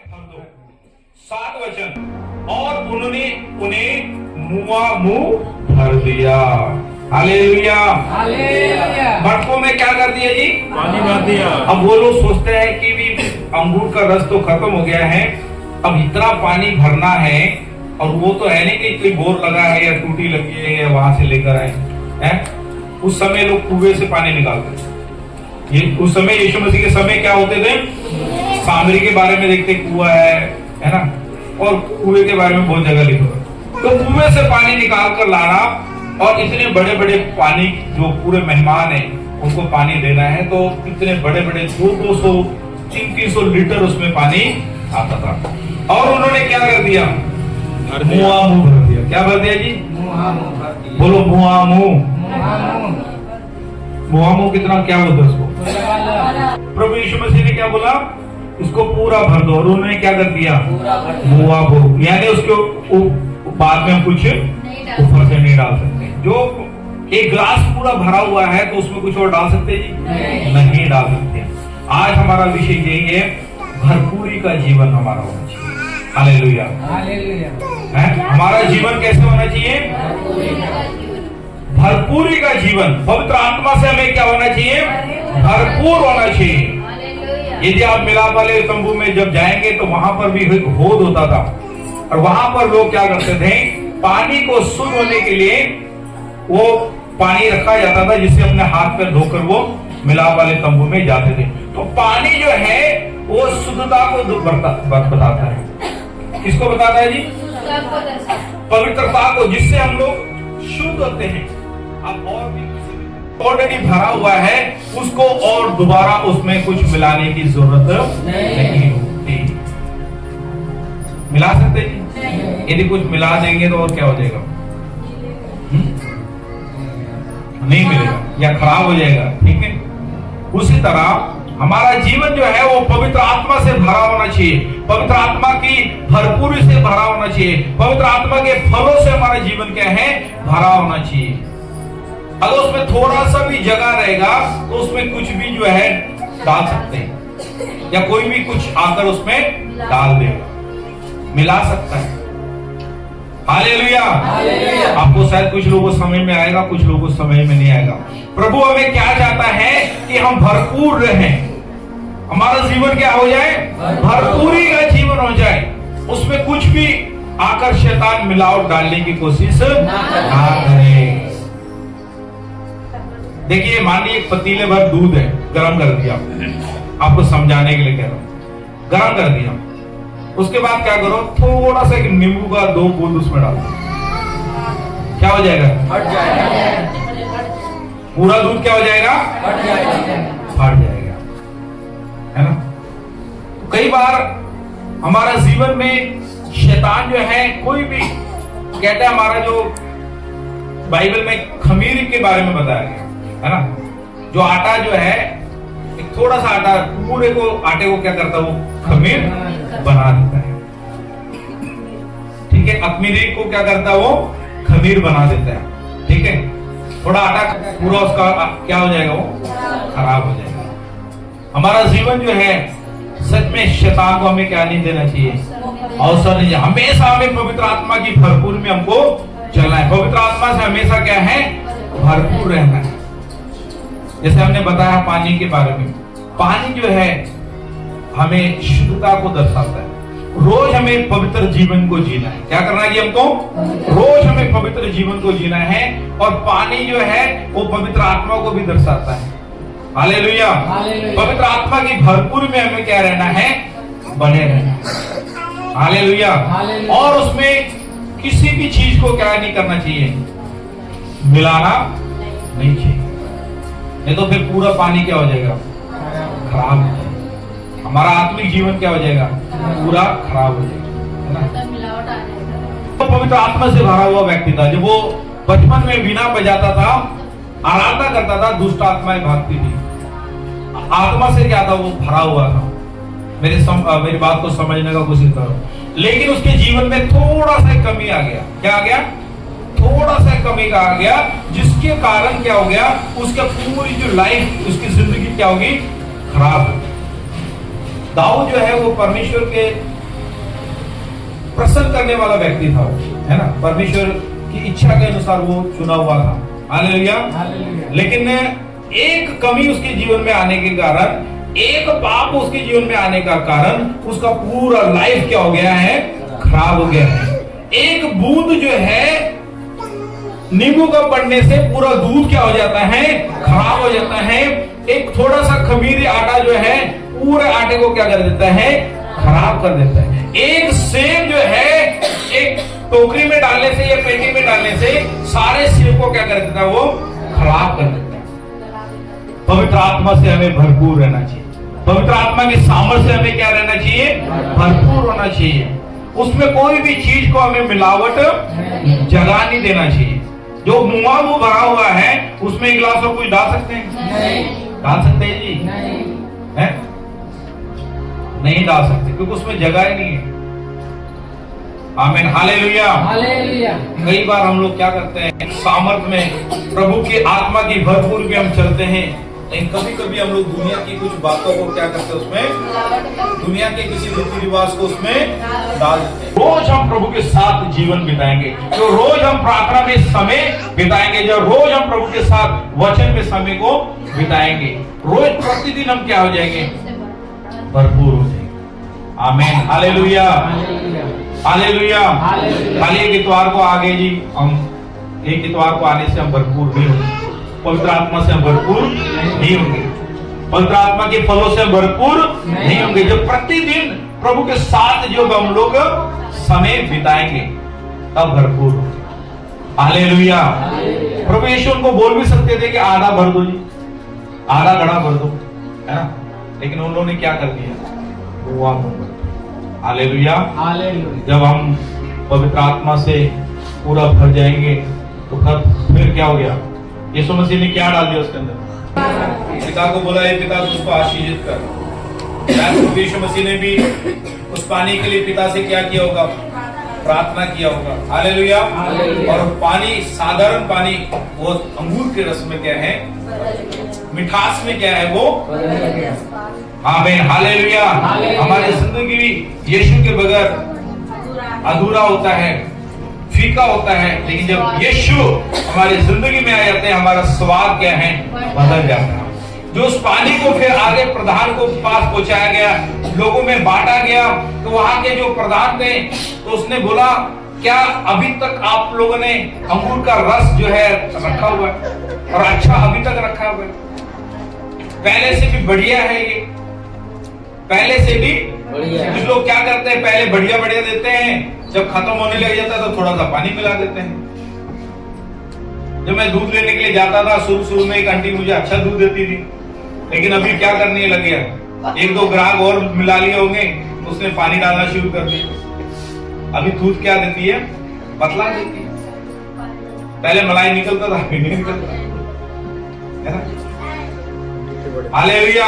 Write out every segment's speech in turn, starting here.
7 वचन, और उन्होंने उन्हें मुआ मुंह भर दिया। Hallelujah, hallelujah. मटकों में क्या कर दिया जी? पानी भर दिया। अब वो लोग सोचते हैं कि भी अंगूर का रस तो खत्म हो गया है, अब इतना पानी भरना है, और वो तो है नहीं कि कोई बोर लगा है या टूटी लगी है या वहां से लेकर आए हैं। उस समय लोग कुएं से पानी निकालते थे। ये उस समय यीशु मसीह के समय क्या होते थे? सामरी के बारे में देखते कुआं है ना, और कुएं के बारे में बहुत जगह लिखा। तो कुएं से पानी निकाल कर लाना, और इतने बड़े बड़े पानी जो पूरे मेहमान है उनको पानी देना है, तो इतने बड़े बड़े 200 300 लीटर उसमें पानी आता था। और उन्होंने क्या कर दिया? मुआ मुंह भर दिया। क्या भर दिया जी? बोलो मुआ मुंह। मुआ मुंह कितना क्या बोलते उसको? प्रभु यीशु मसीह ने क्या बोला? इसको पूरा भर दो। और उन्होंने क्या कर दिया? मुआ मुंह, यानी उसके बाद में कुछ ऊपर से नहीं डाल सकते। जो एक ग्लास पूरा भरा हुआ है तो उसमें कुछ और डाल सकते जी? नहीं डाल सकते। आज हमारा विषय यही है, भरपूरी का जीवन हमारा होना चाहिए। Hallelujah, hallelujah. हमारा जीवन कैसे होना चाहिए? भरपूरी का जीवन। पवित्र आत्मा से हमें क्या होना चाहिए? भरपूर होना चाहिए। यदि आप मिलाप वाले तंबू में जब जाएंगे तो वहां पर भी होद होता था, और वहां पर लोग क्या करते थे? पानी को शुद्ध होने के लिए वो पानी रखा जाता था, जिससे अपने हाथ पैर धोकर वो मिलाप वाले तंबू में जाते थे। तो पानी जो है वो शुद्धता को बताता है। किसको बताता है जी? पवित्रता को, जिससे हम लोग शुद्ध होते हैं। अब और भी ऑलरेडी भरा हुआ है, उसको और दोबारा उसमें कुछ मिलाने की जरूरत नहीं होती। मिला सकते जी? यदि कुछ मिला देंगे तो और क्या हो जाएगा? नहीं मिलेगा या खराब हो जाएगा। ठीक है, उसी तरह हमारा जीवन जो है वो पवित्र आत्मा से भरा होना चाहिए, पवित्र आत्मा की भरपूरी से भरा होना चाहिए, पवित्र आत्मा के फलों से हमारा जीवन क्या है? भरा होना चाहिए। अगर उसमें थोड़ा सा भी जगह रहेगा तो उसमें कुछ भी जो है डाल सकते हैं, या कोई भी कुछ आकर उसमें डाल देगा, मिला सकता है। हालेलुया। आपको शायद कुछ लोगों को समझ में आएगा, कुछ लोगों को समझ में नहीं आएगा। प्रभु हमें क्या चाहता है? कि हम भरपूर रहें, हमारा जीवन क्या हो जाए? भरपूरी का जीवन हो जाए। उसमें कुछ भी आकर शैतान मिलावट डालने की कोशिश ना करे। देखिए, मान लीजिए एक पतीले भर दूध है, गरम कर दिया, आपको समझाने के लिए कह रहा हूं। गरम कर दिया, उसके बाद क्या करो? थोड़ा सा एक नींबू का 2 बूंद उसमें डाल दो। क्या हो जाएगा? फट जाएगा। पूरा दूध क्या हो जाएगा? फट जाएगा, है ना? कई बार हमारा जीवन में शैतान जो है, कोई भी कहता है, हमारा जो बाइबल में खमीर के बारे में बताया गया है ना, जो आटा जो है, एक थोड़ा सा आटा पूरे को आटे को क्या करता है? वो खमीर बना देता है। ठीक है, अखमीरी को क्या करता है? वो खमीर बना देता है। ठीक है, थोड़ा आटा पूरा उसका क्या हो जाएगा? वो खराब हो जाएगा। हमारा जीवन जो है, सच में शैतान को हमें क्या नहीं देना चाहिए? अवसर नहीं। हमेशा हमें पवित्र आत्मा की भरपूर में हमको चलना है। पवित्र आत्मा से हमेशा क्या है? भरपूर रहना है। जैसे हमने बताया पानी के बारे में, पानी जो है हमें शुद्धता को दर्शाता है। रोज हमें पवित्र जीवन को जीना है। क्या करना है हमको? रोज हमें पवित्र जीवन को जीना है, और पानी जो है वो पवित्र आत्मा को भी दर्शाता है। हालेलुया। पवित्र आत्मा की भरपूर में हमें क्या रहना है? बने रहना। हालेलुया। और उसमें किसी भी चीज को क्या नहीं करना चाहिए? मिलाना नहीं चाहिए, नहीं तो फिर पूरा पानी क्या हो जाएगा? खराब हो जाएगा। हमारा आत्मिक जीवन क्या हो जाएगा? पूरा खराब हो जाएगा, है ना? तो पवित्र आत्मा से भरा हुआ व्यक्ति था, जब वो बचपन में बीना बजाता था, आराधना करता था, दुष्ट आत्माएं भागती थी। आत्मा से क्या था? वो भरा हुआ था। मेरी बात को समझने का कोशिश करो। लेकिन उसके जीवन में थोड़ा सा कमी आ गया। क्या आ गया? थोड़ा सा कमी का आ गया, जिसके कारण क्या हो गया? उसका पूरी जो लाइफ, उसकी जिंदगी क्या होगी? खराब। दाऊद जो है वो परमेश्वर के प्रसन्न करने वाला व्यक्ति था वो, है ना, परमेश्वर की इच्छा के अनुसार वो चुना हुआ था। हालेलुया। लेकिन एक कमी उसके जीवन में आने के कारण, एक पाप उसके जीवन में आने का कारण उसका पूरा लाइफ क्या हो गया है, खराब हो गया है। एक बूंद जो है नींबू का पड़ने से पूरा दूध क्या हो जाता है, खराब हो जाता है। एक थोड़ा सा खमीरी आटा जो है पूरे आटे को क्या कर देता है, खराब कर देता है। एक सेब जो है एक टोकरी में डालने से या पेटी में डालने से सारे सेब को क्या कर देता है, वो खराब कर देता है। पवित्र आत्मा से हमें भरपूर रहना चाहिए। पवित्र आत्मा की सामर्थ्य से हमें क्या रहना चाहिए, भरपूर होना चाहिए। उसमें कोई भी चीज को हमें मिलावट जगह नहीं देना चाहिए। जो मुआ मुंह भरा हुआ है उसमें एक गिलास और कुछ डाल सकते हैं? नहीं डाल सकते हैं जी? नहीं, नहीं डाल सकते, क्योंकि उसमें जगह ही नहीं है। आमीन, हालेलुया। कई बार हम लोग क्या करते हैं, सामर्थ में प्रभु की आत्मा की भरपूर में हम चलते हैं, लेकिन कभी कभी हम लोग दुनिया की कुछ बातों को क्या करते हैं, उसमें दुनिया के किसी रीति रिवाज को उसमें डाल देते हैं। रोज हम प्रभु के साथ जीवन बिताएंगे, जो रोज हम प्रार्थना में समय बिताएंगे, जो रोज हम प्रभु के साथ वचन में समय को बिताएंगे, रोज प्रतिदिन हम क्या हो जाएंगे, भरपूर हो जाएंगे। आमीन, हालेलुया, हालेलुया। खाली एक इतवार को आ गए जी, हम एक इतवार को आने से हम भरपूर नहीं होंगे, पवित्र आत्मा से हम भरपूर नहीं होंगे, पवित्र आत्मा के फलों से हम भरपूर नहीं होंगे। जब प्रतिदिन प्रभु के साथ जो हम लोग समय बिताएंगे तब भरपूर होंगे। हालेलुया। प्रभु यीशु उनको बोल भी सकते थे कि आधा भर दो जी, आधा घड़ा भर दो, है ना, लेकिन उन्होंने क्या कर दिया, वो हालेलुया। जब हम पवित्र आत्मा से पूरा भर जाएंगे तो फिर क्या हो गया, यीशु मसीह ने क्या डाल दिया उसके अंदर, पिता को बोला, ये पिता उसको आशीषित कर। यीशु मसीह ने भी उस पानी के लिए पिता से क्या किया होगा, प्रार्थना किया होगा। हालेलुया। और पानी, साधारण पानी, वो अंगूर के रस में क्या है, मिठास में क्या है, वो आमीन, हालेलुया। हमारी जिंदगी भी यीशु के बगैर अधूरा होता है, फीका होता है, लेकिन जब यीशु हमारी जिंदगी में आ जाते हैं, हमारा स्वाद क्या है, बदल जाता है। जो उस पानी को फिर आगे प्रधान को पास पहुंचाया गया, लोगों में बांटा गया, तो वहां के जो प्रधान थे तो उसने बोला, क्या अभी तक आप लोगों ने अंगूर का रस जो है रखा हुआ है, और अच्छा अभी तक रखा हुआ है, पहले से भी बढ़िया है ये, पहले से भी कुछ लोग क्या करते हैं, पहले बढ़िया बढ़िया देते हैं, जब खत्म होने लग जाता है तो थोड़ा सा पानी मिला देते हैं। जब मैं दूध लेने के लिए जाता था, शुरू में एक आंटी मुझे अच्छा दूध देती थी, लेकिन अभी क्या करने लग गया, एक दो ग्राहक और मिला लिए होंगे, उसने पानी डालना शुरू कर दिया। अभी दूध क्या देती है, पतला देती है। पहले मलाई निकलता था, अभी नहीं निकलता, है ना। हालेलुया।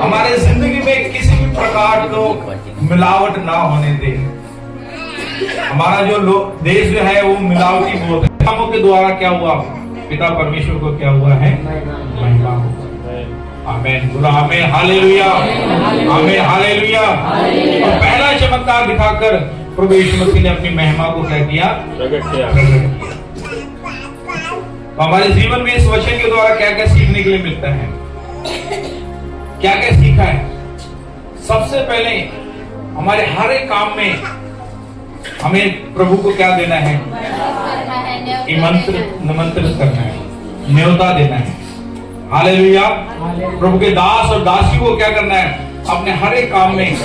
हमारे जिंदगी में किसी भी प्रकार को मिलावट ना होने दे। हमारा जो देश जो है वो मिलावटी बहुत है। कामों के द्वारा क्या हुआ, पिता परमेश्वर को क्या हुआ है, महिमा हुआ। आमीन, बोला आमीन, हालेलुया, आमीन, हालेलुया। और पहला चमत्कार दिखाकर प्रभु यीशु मसीह ने अपनी महिमा को क्या किया, प्रकट किया। हमारे जीवन में इस वचन के द्वारा क्या क्या सीखने के लिए मिलता है, क्या क्या सीखा है। सबसे पहले हमारे हर एक काम में हमें प्रभु को क्या देना है, निमंत्रित करना है, न्योता देना है। हालेलुया। प्रभु के दास और दासी को क्या करना है, अपने हर एक काम में,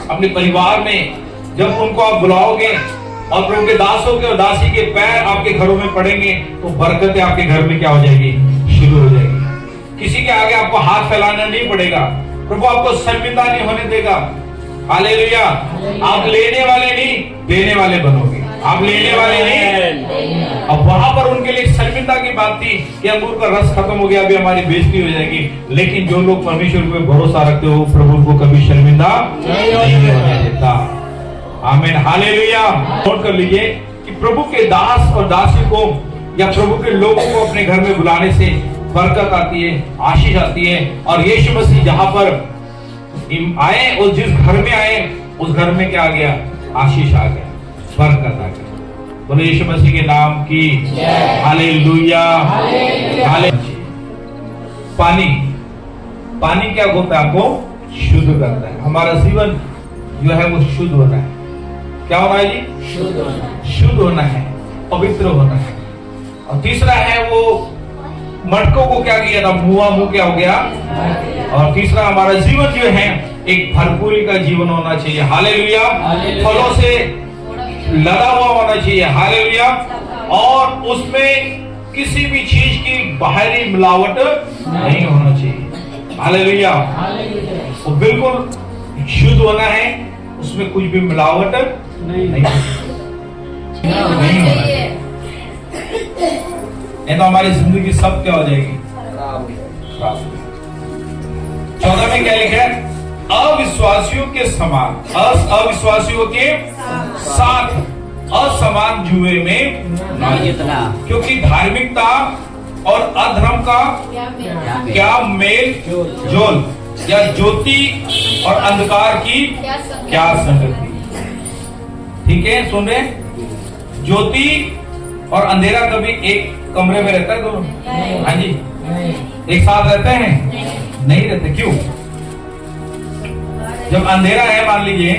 अपने परिवार में, जब उनको आप बुलाओगे और प्रभु के दासों के और दासी के पैर आपके घरों में पड़ेंगे तो बरकतें आपके घर में क्या हो जाएगी, शुरू हो जाएगी। किसी के आगे आपको हाथ फैलाना नहीं पड़ेगा, प्रभु आपको शर्मिंदा नहीं होने देगा। हालेलुया। आप लेने वाले नहीं, देने वाले बनोगे। आप लेने वाले नहीं। अब वहां पर उनके लिए शर्मिंदा की बात थी कि अंगूर का रस खत्म हो गया, अभी हमारी बेइज्जती हो जाएगी, लेकिन जो लोग परमेश्वर पे भरोसा रखते हो प्रभु को कभी शर्मिंदा नहीं होने देता। आमीन, हालेलुया। नोट कर लीजिए कि प्रभु के दास और दासी को या प्रभु के लोगों को अपने घर में बुलाने से बरकत आती है, आशीष आती है। और यीशु मसीह जहां पर आए और जिस घर में आए उस घर में क्या आ गया, आशीष आ गया। फर्क अदा करे। बोले यीशु मसीह के नाम की हालेलुया। पानी पानी क्या होता है? आपको शुद्ध करता है। हमारा जीवन जो है वो शुद्ध होना है। क्या होना है जी? शुद्ध होना है, पवित्र होना है। और तीसरा है वो मटकों को क्या किया था? मुंह क्या हो गया? और तीसरा हमारा जीवन जो है एक भरपूरी का जीवन होना चाहिए। हालेलुया। फलों से लदा हुआ होना चाहिए। हालेलुया। और उसमें किसी भी चीज की बाहरी मिलावट नहीं होना चाहिए। हालेलुया। वो बिल्कुल शुद्ध होना है, उसमें कुछ भी मिलावट नहीं होना चाहिए। नहीं तो हमारी जिंदगी सब क्या हो जाएगी? खराब। 14 में क्या लिखा है? अविश्वासियों के समान, अविश्वासियों के साथ असमान जुए में ना जितना, क्योंकि धार्मिकता और अधर्म का क्या मेल जोल, या ज्योति और अंधकार की क्या संगति। ठीक है, सुन रहे? ज्योति और अंधेरा कभी एक कमरे में रहता है दोनों? हाँ जी, एक साथ रहते हैं? नहीं रहते। क्यों? जब अंधेरा है मान लीजिए,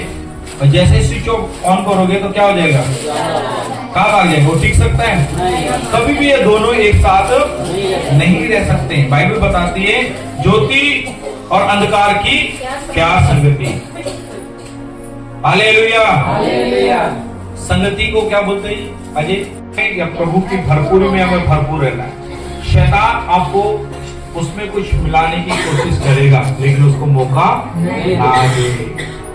और जैसे स्विच ऑन करोगे तो क्या हो जाएगा? कहाँ भाग जाएगा? वो टिक सकता है? कभी भी ये दोनों एक साथ नहीं रह सकते। बाइबल बताती है ज्योति और अंधकार की क्या संगति। हालेलुया। संगति को क्या बोलते हैं अजय? या प्रभु की भरपूरी में हमें भरपूर रहना है। शैतान आपको उसमें कुछ मिलाने की कोशिश करेगा, लेकिन उसको मौका ना दे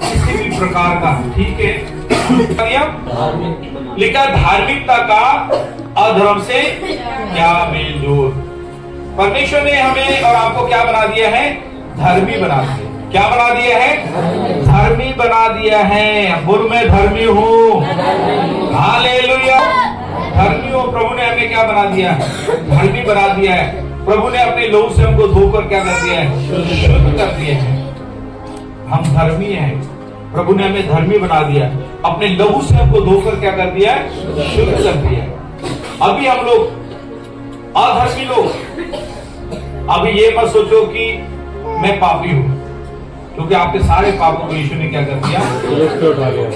किसी भी प्रकार का। ठीक है, लिखा धार्मिकता का अधर्म से क्या मेल जोल। परमेश्वर ने हमें और आपको क्या बना दिया है? धर्मी बना दिया। क्या बना दिया है? धर्मी बना दिया है। बोल मैं धर्मी हूँ। हालेलुया। धर्मी हो। प्रभु ने हमें क्या बना दिया है? धर्मी बना दिया है। प्रभु ने अपने लहू से हमको धोकर क्या कर दिया है? शुद्ध कर दिया है। हम धर्मी हैं। प्रभु ने हमें धर्मी बना दिया, अपने लहू से हमको धोकर क्या कर दिया है? शुद्ध कर दिया है। अभी हम लोग अधर्मी लोग, अभी ये मत सोचो कि मैं पापी हूं, क्योंकि आपके सारे पापों को यीशु ने क्या कर दिया? उठा लिया।